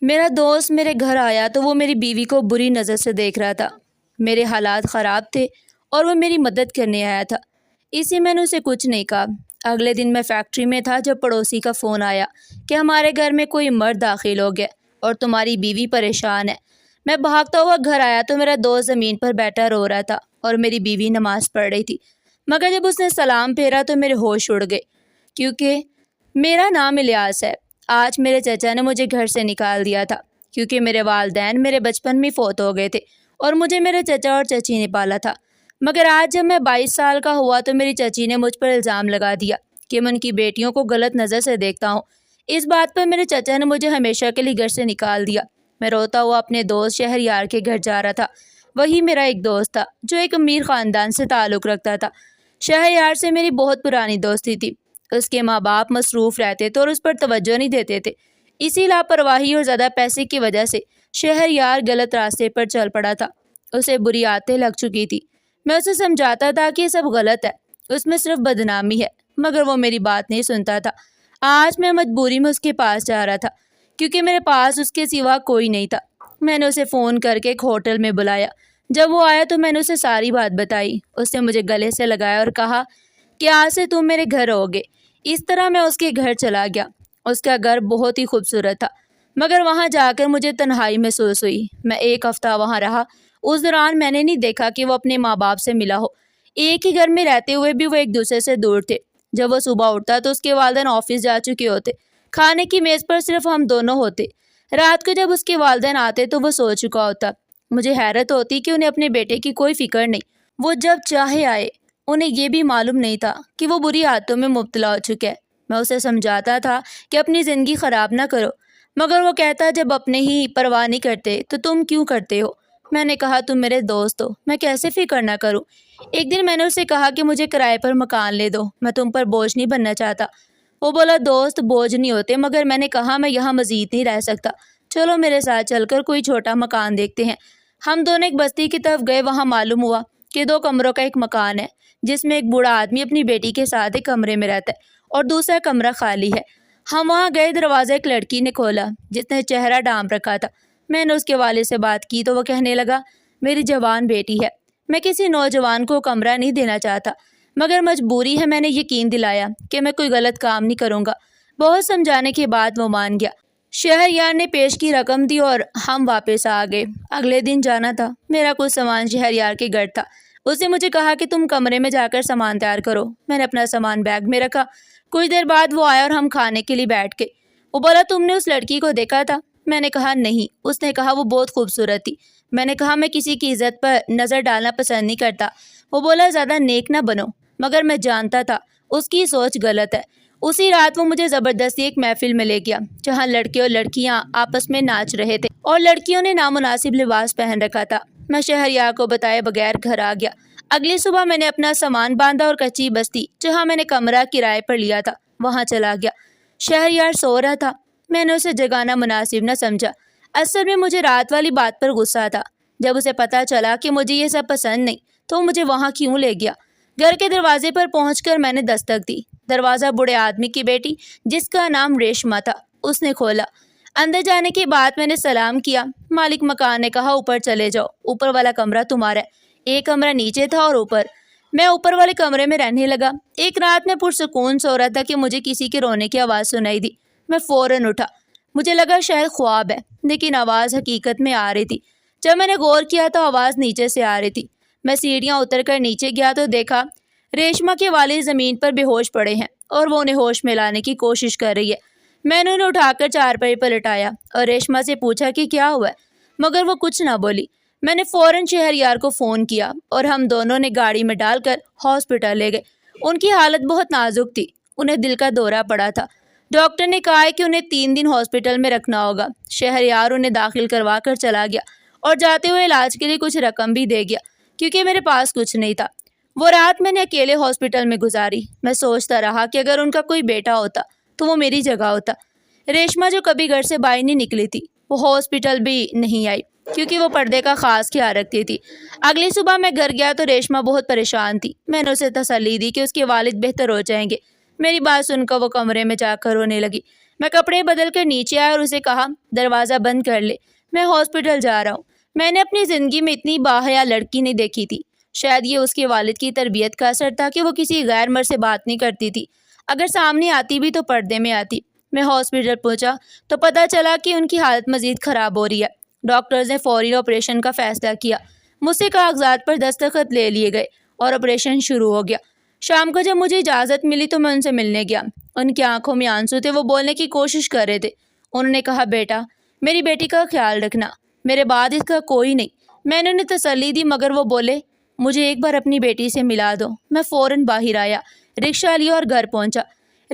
میرا دوست میرے گھر آیا تو وہ میری بیوی کو بری نظر سے دیکھ رہا تھا۔ میرے حالات خراب تھے اور وہ میری مدد کرنے آیا تھا، اسی میں نے اسے کچھ نہیں کہا۔ اگلے دن میں فیکٹری میں تھا جب پڑوسی کا فون آیا کہ ہمارے گھر میں کوئی مرد داخل ہو گیا اور تمہاری بیوی پریشان ہے۔ میں بھاگتا ہوا گھر آیا تو میرا دوست زمین پر بیٹھا رو رہا تھا اور میری بیوی نماز پڑھ رہی تھی، مگر جب اس نے سلام پھیرا تو میرے ہوش اڑ گئے، کیونکہ میرا نام الیاس ہے۔ آج میرے چچا نے مجھے گھر سے نکال دیا تھا کیونکہ میرے والدین میرے بچپن میں فوت ہو گئے تھے اور مجھے میرے چچا اور چچی نے پالا تھا۔ مگر آج جب میں 22 سال کا ہوا تو میری چچی نے مجھ پر الزام لگا دیا کہ میں ان کی بیٹیوں کو غلط نظر سے دیکھتا ہوں۔ اس بات پر میرے چچا نے مجھے ہمیشہ کے لیے گھر سے نکال دیا۔ میں روتا ہوا اپنے دوست شہریار کے گھر جا رہا تھا۔ وہی میرا ایک دوست تھا جو ایک امیر خاندان سے تعلق رکھتا تھا۔ شہریار سے میری بہت پرانی دوستی تھی۔ اس کے ماں باپ مصروف رہتے تھے اور اس پر توجہ نہیں دیتے تھے۔ اسی لاپرواہی اور زیادہ پیسے کی وجہ سے شہریار غلط راستے پر چل پڑا تھا۔ اسے بری عادتیں لگ چکی تھی۔ میں اسے سمجھاتا تھا کہ یہ سب غلط ہے، اس میں صرف بدنامی ہے، مگر وہ میری بات نہیں سنتا تھا۔ آج میں مجبوری میں اس کے پاس جا رہا تھا کیونکہ میرے پاس اس کے سوا کوئی نہیں تھا۔ میں نے اسے فون کر کے ایک ہوٹل میں بلایا۔ جب وہ آیا تو میں نے اسے ساری بات بتائی۔ اس نے مجھے گلے سے لگایا اور کہا کہ آج سے تم میرے گھر ہوگے۔ اس طرح میں اس کے گھر چلا گیا۔ اس کا گھر بہت ہی خوبصورت تھا، مگر وہاں جا کر مجھے تنہائی محسوس ہوئی۔ میں ایک ہفتہ وہاں رہا۔ اس دوران میں نے نہیں دیکھا کہ وہ اپنے ماں باپ سے ملا ہو۔ ایک ہی گھر میں رہتے ہوئے بھی وہ ایک دوسرے سے دور تھے۔ جب وہ صبح اٹھتا تو اس کے والدین آفس جا چکے ہوتے۔ کھانے کی میز پر صرف ہم دونوں ہوتے۔ رات کو جب اس کے والدین آتے تو وہ سو چکا ہوتا۔ مجھے حیرت ہوتی کہ انہیں اپنے بیٹے کی کوئی فکر نہیں، وہ جب چاہے آئے۔ انہیں یہ بھی معلوم نہیں تھا کہ وہ بری عادتوں میں مبتلا ہو چکا ہے۔ میں اسے سمجھاتا تھا کہ اپنی زندگی خراب نہ کرو، مگر وہ کہتا جب اپنے ہی پرواہ نہیں کرتے تو تم کیوں کرتے ہو؟ میں نے کہا تم میرے دوست ہو، میں کیسے فکر نہ کروں؟ ایک دن میں نے اسے کہا کہ مجھے کرائے پر مکان لے دو، میں تم پر بوجھ نہیں بننا چاہتا۔ وہ بولا دوست بوجھ نہیں ہوتے، مگر میں نے کہا میں یہاں مزید نہیں رہ سکتا، چلو میرے ساتھ چل کر کوئی چھوٹا مکان دیکھتے ہیں۔ ہم دونوں ایک بستی کی طرف گئے۔ وہاں معلوم ہوا کہ 2 کمروں کا ایک مکان ہے جس میں ایک بوڑھا آدمی اپنی بیٹی کے ساتھ ایک کمرے میں رہتا ہے اور دوسرا کمرہ خالی ہے۔ ہم وہاں گئے، دروازہ ایک لڑکی نے کھولا جس نے چہرہ ڈھانپ رکھا تھا۔ میں نے اس کے والد سے بات کی تو وہ کہنے لگا میری جوان بیٹی ہے، میں کسی نوجوان کو کمرہ نہیں دینا چاہتا، مگر مجبوری ہے۔ میں نے یقین دلایا کہ میں کوئی غلط کام نہیں کروں گا۔ بہت سمجھانے کے بعد وہ مان گیا۔ شہریار نے پیش کی رقم دی اور ہم واپس آ گئے۔ اگلے دن جانا تھا۔ میرا کچھ سامان شہریار کے گھر تھا۔ اس نے مجھے کہا کہ تم کمرے میں جا کر سامان تیار کرو۔ میں نے اپنا سامان بیگ میں رکھا۔ کچھ دیر بعد وہ آیا اور ہم کھانے کے لیے بیٹھ گئے۔ وہ بولا تم نے اس لڑکی کو دیکھا تھا؟ میں نے کہا نہیں۔ اس نے کہا وہ بہت خوبصورت تھی۔ میں نے کہا میں کسی کی عزت پر نظر ڈالنا پسند نہیں کرتا۔ وہ بولا زیادہ نیک نہ بنو، مگر میں جانتا تھا اس کی سوچ غلط ہے۔ اسی رات وہ مجھے زبردستی ایک محفل میں لے گیا جہاں لڑکے اور لڑکیاں آپس میں ناچ رہے تھے اور لڑکیوں نے نامناسب لباس پہن رکھا تھا۔ میں شہریار کو بتائے بغیر گھر آ گیا۔ اگلی صبح میں نے اپنا سامان باندھا اور کچی بستی جہاں میں نے کمرہ کرائے پر لیا تھا وہاں چلا گیا۔ شہریار سو رہا تھا۔ میں نے اسے جگانا مناسب نہ سمجھا۔ اصل میں مجھے رات والی بات پر غصہ تھا۔ جب اسے پتہ چلا کہ مجھے یہ سب پسند نہیں تو وہ مجھے وہاں کیوں لے گیا؟ گھر کے دروازے پر پہنچ کر میں نے دستک دی۔ دروازہ بوڑھے آدمی کی بیٹی جس کا نام ریشما تھا اس نے کھولا۔ اندر جانے کے بعد میں نے سلام کیا۔ مالک مکان نے کہا اوپر چلے جاؤ، اوپر والا کمرہ تمہارا ہے۔ ایک کمرہ نیچے تھا اور اوپر۔ میں اوپر والے کمرے میں رہنے لگا۔ ایک رات میں پرسکون سو رہا تھا کہ مجھے کسی کے رونے کی آواز سنائی دی۔ میں فوراً اٹھا۔ مجھے لگا شاید خواب ہے، لیکن آواز حقیقت میں آ رہی تھی۔ جب میں نے غور کیا تو آواز نیچے سے آ رہی تھی۔ میں سیڑھیاں اتر کر نیچے گیا تو دیکھا ریشما کے والد زمین پر بے ہوش پڑے ہیں اور وہ انہیں ہوش میں لانے کی کوشش کر رہی ہے۔ میں نے انہیں اٹھا کر چارپائی پر لٹایا اور ریشما سے پوچھا کہ کیا ہوا ہے، مگر وہ کچھ نہ بولی۔ میں نے فوراً شہریار کو فون کیا اور ہم دونوں نے گاڑی میں ڈال کر ہاسپٹل لے گئے۔ ان کی حالت بہت نازک تھی، انہیں دل کا دورہ پڑا تھا۔ ڈاکٹر نے کہا ہے کہ انہیں 3 دن ہاسپٹل میں رکھنا ہوگا۔ شہریار انہیں داخل کروا کر چلا گیا اور جاتے ہوئے علاج کے لیے کچھ رقم بھی دے گیا کیونکہ میرے پاس کچھ نہیں تھا۔ وہ رات میں نے اکیلے ہاسپٹل میں گزاری۔ میں سوچتا رہا کہ اگر ان کا کوئی بیٹا ہوتا تو وہ میری جگہ ہوتا۔ ریشما جو کبھی گھر سے باہر نہیں نکلی تھی وہ ہاسپٹل بھی نہیں آئی کیونکہ وہ پردے کا خاص خیال رکھتی تھی۔ اگلی صبح میں گھر گیا تو ریشما بہت پریشان تھی۔ میں نے اسے تسلی دی کہ اس کے والد بہتر ہو جائیں گے۔ میری بات سن کر وہ کمرے میں جا کر رونے لگی۔ میں کپڑے بدل کر نیچے آیا اور اسے کہا دروازہ بند کر لے، میں ہاسپٹل جا رہا ہوں۔ میں نے اپنی زندگی میں اتنی باحیا لڑکی نہیں دیکھی تھی۔ شاید یہ اس کے والد کی تربیت کا اثر تھا کہ وہ کسی غیر مرد سے بات نہیں کرتی تھی، اگر سامنے آتی بھی تو پردے میں آتی۔ میں ہاسپٹل پہنچا تو پتہ چلا کہ ان کی حالت مزید خراب ہو رہی ہے۔ ڈاکٹرز نے فوری آپریشن کا فیصلہ کیا، مجھ سے کاغذات پر دستخط لے لیے گئے اور آپریشن شروع ہو گیا۔ شام کو جب مجھے اجازت ملی تو میں ان سے ملنے گیا۔ ان کی آنکھوں میں آنسو تھے، وہ بولنے کی کوشش کر رہے تھے۔ انہوں نے کہا بیٹا میری بیٹی کا خیال رکھنا، میرے بعد اس کا کوئی نہیں۔ میں نے انہیں تسلی دی مگر وہ بولے مجھے ایک بار اپنی بیٹی سے ملا دو۔ میں فوراً باہر آیا، رکشہ لیا اور گھر پہنچا۔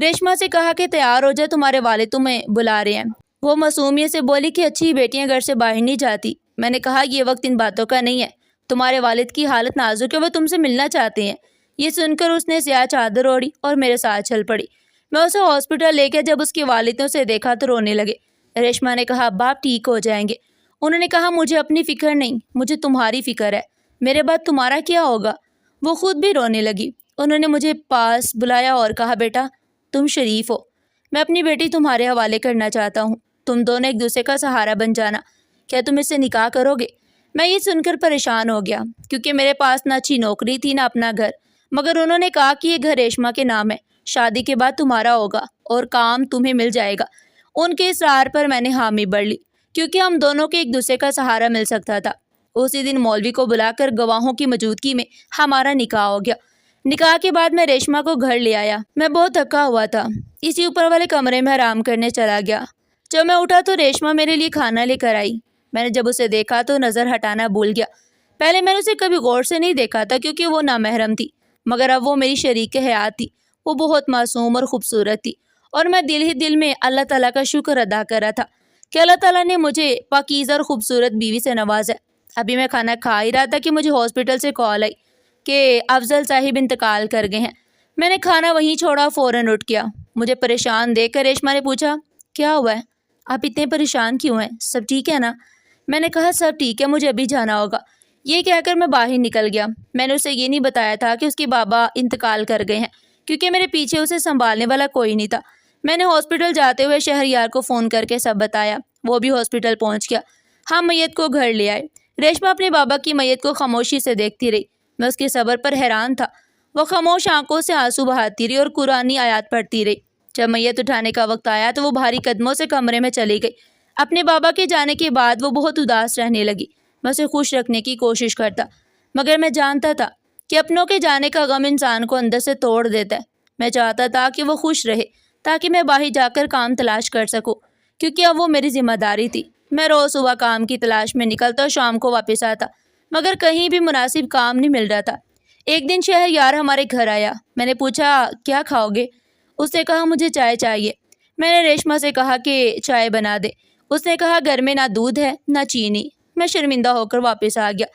ریشما سے کہا کہ تیار ہو جا، تمہارے والد تمہیں بلا رہے ہیں۔ وہ معصومیت سے بولی کہ اچھی بیٹیاں گھر سے باہر نہیں جاتی۔ میں نے کہا یہ وقت ان باتوں کا نہیں ہے، تمہارے والد کی حالت نازک ہے، وہ تم سے ملنا چاہتے ہیں۔ یہ سن کر اس نے سیاہ چادر اوڑھی اور میرے ساتھ چل پڑی۔ میں اسے ہاسپٹل لے کے جب اس کے والد نے اسے دیکھا تو رونے لگے۔ ریشما نے کہا ابا آپ ٹھیک ہو جائیں گے۔ انہوں نے کہا مجھے اپنی فکر نہیں، مجھے تمہاری فکر ہے، میرے بعد تمہارا کیا ہوگا؟ وہ خود بھی رونے لگی۔ انہوں نے مجھے پاس بلایا اور کہا بیٹا تم شریف ہو، میں اپنی بیٹی تمہارے حوالے کرنا چاہتا ہوں، تم دونوں ایک دوسرے کا سہارا بن جانا، کیا تم اس سے نکاح کرو گے؟ میں یہ سن کر پریشان ہو گیا کیونکہ میرے پاس نہ اچھی نوکری تھی نہ اپنا گھر، مگر انہوں نے کہا کہ یہ گھر ریشما کے نام ہے، شادی کے بعد تمہارا ہوگا اور کام تمہیں مل جائے گا۔ ان کے اصرار پر میں نے حامی بھر لی کیونکہ ہم دونوں کے ایک دوسرے کا سہارا مل سکتا تھا۔ اسی دن مولوی کو بلا کر گواہوں کی موجودگی میں ہمارا نکاح ہو گیا۔ نکاح کے بعد میں ریشما کو گھر لے آیا۔ میں بہت تھکا ہوا تھا، اسی اوپر والے کمرے میں آرام کرنے چلا گیا۔ جب میں اٹھا تو ریشما میرے لیے کھانا لے کر آئی۔ میں نے جب اسے دیکھا تو نظر ہٹانا بھول گیا۔ پہلے میں نے اسے کبھی غور سے نہیں دیکھا تھا کیونکہ وہ نامحرم تھی، مگر اب وہ میری شریک حیات تھی۔ وہ بہت معصوم اور خوبصورت تھی اور میں دل ہی دل میں اللہ تعالیٰ کا شکر ادا کر رہا تھا کہ اللہ تعالیٰ نے مجھے پاکیزہ اور خوبصورت بیوی سے نوازا۔ ابھی میں کھانا کھا ہی رہا تھا کہ مجھے ہاسپٹل سے کال آئی کہ افضل صاحب انتقال کر گئے ہیں۔ میں نے کھانا وہیں چھوڑا، فوراً اٹھ گیا۔ مجھے پریشان دیکھ کر ریشما نے پوچھا کیا ہوا ہے؟ آپ اتنے پریشان کیوں ہیں؟ سب ٹھیک ہے نا؟ میں نے کہا سب ٹھیک ہے، مجھے ابھی جانا ہوگا۔ یہ کہہ کر میں باہر نکل گیا۔ میں نے اسے یہ نہیں بتایا تھا کہ اس کے بابا انتقال کر گئے ہیں کیونکہ میرے پیچھے اسے سنبھالنے والا کوئی نہیں تھا۔ میں نے ہاسپٹل جاتے ہوئے شہریار کو فون کر کے سب بتایا، وہ بھی ہاسپٹل پہنچ گیا۔ ہم میت کو گھر لے آئے۔ ریشما اپنے بابا کی میت کو خاموشی سے دیکھتی رہی۔ میں اس کے صبر پر حیران تھا۔ وہ خاموش آنکھوں سے آنسو بہاتی رہی اور قرآنی آیات پڑھتی رہی۔ جب میت اٹھانے کا وقت آیا تو وہ بھاری قدموں سے کمرے میں چلی گئی۔ اپنے بابا کے جانے کے بعد وہ بہت اداس رہنے لگی۔ میں اسے خوش رکھنے کی کوشش کرتا، مگر میں جانتا تھا کہ اپنوں کے جانے کا غم انسان کو اندر سے توڑ دیتا ہے۔ میں چاہتا تھا کہ وہ خوش رہے تاکہ میں باہر جا کر کام تلاش کر سکوں، کیونکہ اب وہ میری ذمہ داری تھی۔ میں روز صبح کام کی تلاش میں نکلتا اور شام کو واپس آتا، مگر کہیں بھی مناسب کام نہیں مل رہا تھا۔ ایک دن شہریار ہمارے گھر آیا۔ میں نے پوچھا کیا کھاؤ گے؟ اس نے کہا مجھے چائے چاہیے۔ میں نے ریشما سے کہا کہ چائے بنا دے۔ اس نے کہا گھر میں نہ دودھ ہے نہ چینی۔ میں شرمندہ ہو کر واپس آ گیا۔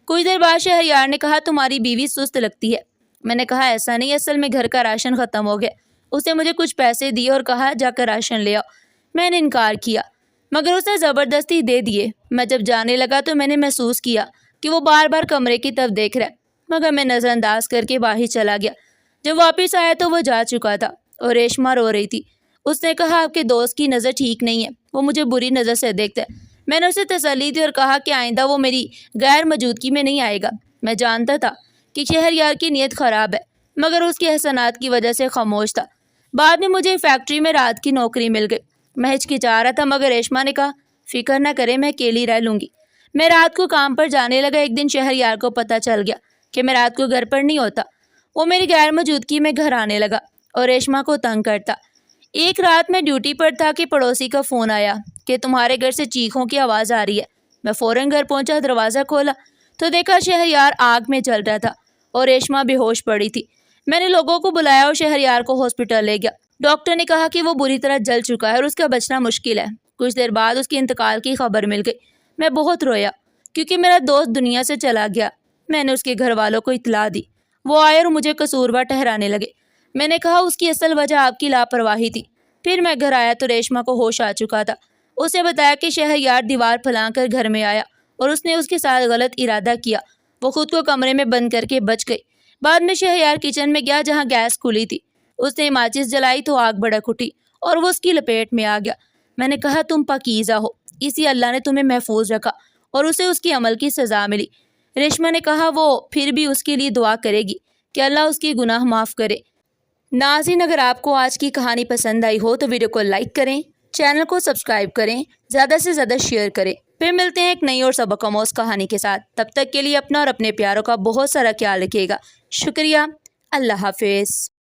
کچھ دیر بعد شہریار نے کہا تمہاری بیوی سست لگتی ہے۔ میں نے کہا ایسا نہیں، اصل میں گھر کا راشن ختم ہو گیا۔ اس نے مجھے کچھ پیسے دیے اور کہا جا کر راشن لے آؤ۔ میں نے انکار کیا، مگر اس نے زبردستی دے دیے۔ میں جب جانے لگا تو میں نے محسوس کیا کہ وہ بار بار کمرے کی طرف دیکھ رہا ہے، مگر میں نظر انداز کر کے باہر چلا گیا۔ جب واپس آیا تو وہ جا چکا تھا اور ریشما رو رہی تھی۔ اس نے کہا آپ کے دوست کی نظر ٹھیک نہیں ہے، وہ مجھے بری نظر سے دیکھتا ہے۔ میں نے اسے تسلی دی اور کہا کہ آئندہ وہ میری غیر موجودگی میں نہیں آئے گا۔ میں جانتا تھا کہ شہریار کی نیت خراب ہے، مگر اس کے احسانات کی وجہ سے خاموش تھا۔ بعد میں مجھے فیکٹری میں رات کی نوکری مل گئی۔ میں ہچکچا رہا تھا، مگر ریشما نے کہا فکر نہ کرے، میں اکیلی رہ لوں گی۔ میں رات کو کام پر جانے لگا۔ ایک دن شہریار کو پتہ چل گیا کہ میں رات کو گھر پر نہیں ہوتا۔ وہ میری غیر موجودگی میں گھر آنے لگا اور ریشما کو تنگ کرتا۔ ایک رات میں ڈیوٹی پر تھا کہ پڑوسی کا فون آیا کہ تمہارے گھر سے چیخوں کی آواز آ رہی ہے۔ میں فوراً گھر پہنچا، دروازہ کھولا تو دیکھا شہریار آگ میں جل رہا تھا اور ریشما بے ہوش پڑی تھی۔ میں نے لوگوں کو بلایا اور شہریار کو ہاسپٹل لے گیا۔ ڈاکٹر نے کہا کہ وہ بری طرح جل چکا ہے اور اس کا بچنا مشکل ہے۔ کچھ دیر بعد اس کے انتقال کی خبر مل گئی۔ میں بہت رویا کیونکہ میرا دوست دنیا سے چلا گیا۔ میں نے اس کے گھر والوں کو اطلاع دی۔ وہ آئے اور مجھے قصوروار ٹھہرانے لگے۔ میں نے کہا اس کی اصل وجہ آپ کی لاپرواہی تھی۔ پھر میں گھر آیا تو ریشما کو ہوش آ چکا تھا۔ اسے بتایا کہ شہریار دیوار پھلانگ کر گھر میں آیا اور اس نے اس کے ساتھ غلط ارادہ کیا۔ وہ خود کو کمرے میں بند کر کے بچ گئی۔ بعد میں شہریار کچن میں گیا جہاں گیس کھلی تھی۔ اس نے ماچس جلائی تو آگ بھڑک اٹھی اور وہ اس کی لپیٹ میں آ گیا۔ میں نے کہا تم پاکیزہ ہو، اسی اللہ نے تمہیں محفوظ رکھا اور اسے اس کی عمل کی سزا ملی۔ ریشما نے کہا وہ پھر بھی اس کے لیے دعا کرے گی کہ اللہ اس کی گناہ معاف کرے۔ ناظرین، اگر آپ کو آج کی کہانی پسند آئی ہو تو ویڈیو کو لائک کریں، چینل کو سبسکرائب کریں، زیادہ سے زیادہ شیئر کریں۔ پھر ملتے ہیں ایک نئی اور سبق آموز کہانی کے ساتھ۔ تب تک کے لیے اپنا اور اپنے پیاروں کا بہت سارا خیال رکھیے گا۔ شکریہ۔ اللہ حافظ۔